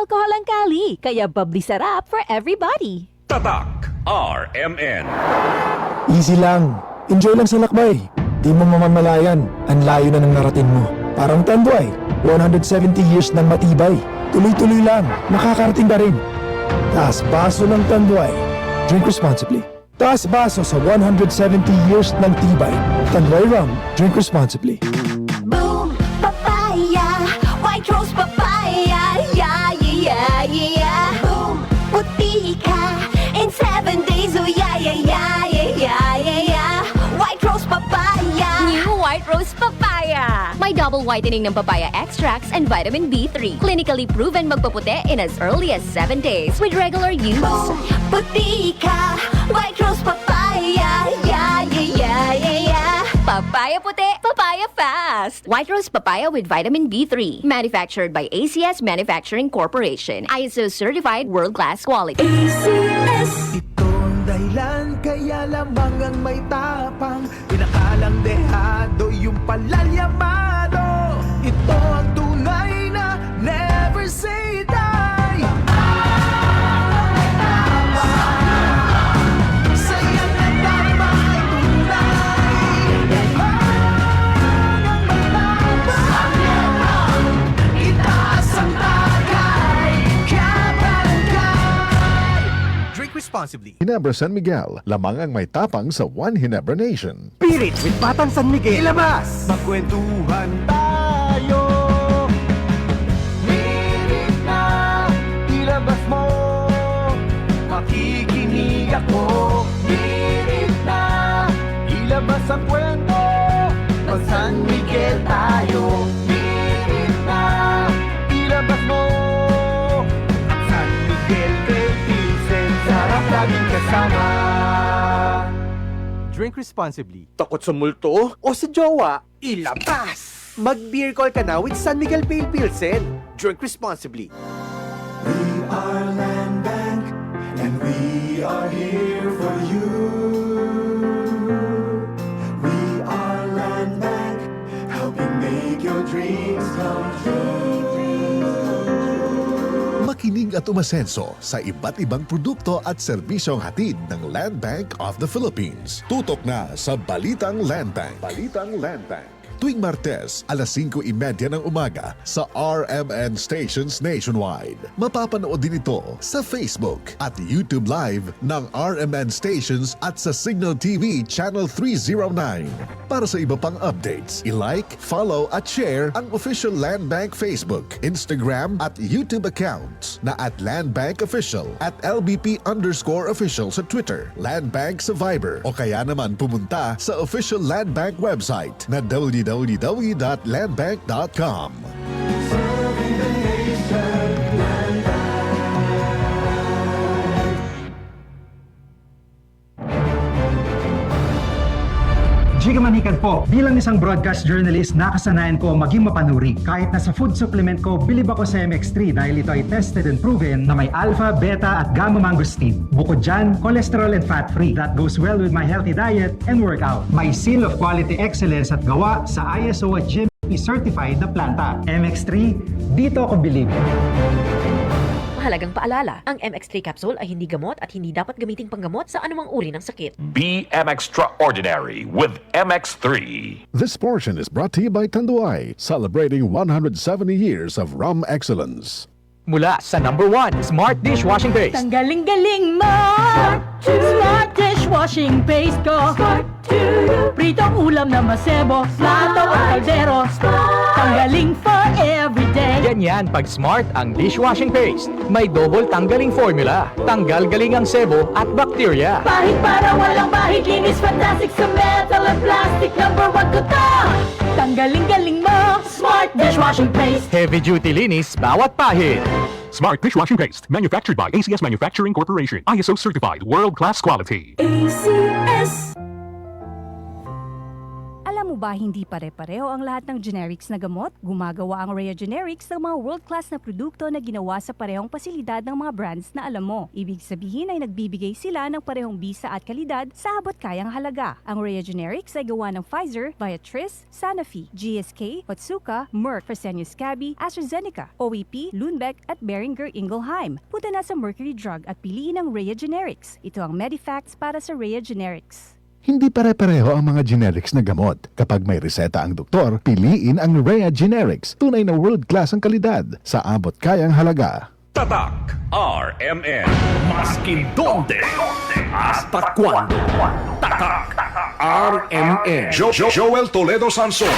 alcohol ang kali, kaya bubbly sarap for everybody. Tatak RMN. Easy lang. Enjoy lang sa lakbay. Di mo mamamalayan. Ang layo na ng narating mo. Parang Tanduay. 170 years ng matibay. Tuloy-tuloy lang. Makakarating ka rin. Taas baso ng Tanduay. Drink responsibly. Taas baso sa 170 years ng tibay. Tanduay Rum. Drink responsibly. Boom, papaya, white rose papaya, yeah, yeah, yeah. Boom, puti ka in 7 days, oh yeah, yeah, yeah, yeah, yeah, yeah. White rose papaya. New White Rose Papaya. May double whitening ng papaya extracts and vitamin B3. Clinically proven magpaputi in as early as 7 days with regular use. Boom, puti ka, white rose papaya, yeah, yeah, yeah, yeah, yeah. Papaya puti, papaya fast. White Rose Papaya with vitamin B3. Manufactured by ACS Manufacturing Corporation. ISO certified world-class quality. ACS. Ito ang dahilan kaya lamang ang may tapang pinakalang dehado yung palalyamado. Ito ang tunay na never say die. Saya na tama ay tunay. Itaas ang tagay, kabarangay. Drink responsibly. Ginebra San Miguel, lamang ang may tapang sa One Ginebra Nation. Spirit with Batang San Miguel. Ilabas! Magkwentuhan tayo. Pilit na, ilabas mo. Makikinig ako. Pilit na, ilabas ang kwento. Mag San Miguel tayo. Pilit na, ilabas mo. At San Miguel kay Vincent, sarap laging kasama. Drink responsibly. Takot sa multo o sa jowa? Ilabas! Mag-beer call ka na with San Miguel Pale Pilsen. Drink responsibly. We are Land Bank and we are here for you. We are Land Bank, helping make your dreams come true. Makinig at umasenso sa iba't ibang produkto at serbisyong hatid ng Land Bank of the Philippines. Tutok na sa Balitang Land Bank. Balitang Land Bank. Tuwing Martes, alas 5:30 ng umaga sa RMN stations nationwide. Mapapanood din ito sa Facebook at YouTube Live ng RMN stations at sa Signal TV Channel 309. Para sa iba pang updates, i-like, follow at share ang official Land Bank Facebook, Instagram at YouTube accounts na at Land Bank Official at LBP_official sa Twitter, Land Bank sa Viber o kaya naman pumunta sa official Land Bank website na www.landbank.com. Jiga Manikan po. Bilang isang broadcast journalist, nakasanayan ko maging mapanuri. Kahit na sa food supplement ko, bilib ako sa MX3 dahil ito ay tested and proven na may alpha, beta at gamma mangosteen. Bukod dyan, cholesterol and fat-free. That goes well with my healthy diet and workout. May seal of quality excellence at gawa sa ISO at GMP certified na planta. MX3, dito ako bilib. Mahalagang paalala, ang MX3 capsule ay hindi gamot at hindi dapat gamiting panggamot sa anumang uri ng sakit. Be extraordinary with MX3. This portion is brought to you by Tanduay, celebrating 170 years of rum excellence. Mula sa number 1 Smart Dishwashing Paste. Ang galing-galing mo! Smart dishwashing paste ko! Pritong ulam na masebo, plato at kaldero. Tanggaling for everyday. Ganyan pag Smart ang dishwashing paste. May double tanggaling formula. Tanggal galing ang sebo at bakterya. Pahit para walang bahid, linis fantastic sa metal and plastic. Number 1 ko to! Tanggaling-galing mo! Smart dishwashing paste! Heavy duty linis bawat pahid. Smart Dishwashing Paste, manufactured by ACS Manufacturing Corporation. ISO certified, world-class quality. ACS. Alam Alam mo ba hindi pare-pareho ang lahat ng generics na gamot? Gumagawa ang Rhea Generics ng mga world-class na produkto na ginawa sa parehong pasilidad ng mga brands na alam mo. Ibig sabihin ay nagbibigay sila ng parehong bisa at kalidad sa abot kayang halaga. Ang Rhea Generics ay gawa ng Pfizer, Viatris, Sanofi, GSK, Otsuka, Merck, Fresenius Kabi, AstraZeneca, OEP, Lundbeck at Boehringer Ingelheim. Punta na sa Mercury Drug at piliin ang Rhea Generics. Ito ang Medifacts para sa Rhea Generics. Hindi pare-pareho ang mga generics na gamot. Kapag may reseta ang doktor, piliin ang Rhea Generics. Tunay na world-class ang kalidad sa abot kayang halaga. Tatak RMN. Maskin donde, hasta cuando. Tatak RMN. Joel Toledo Sanson.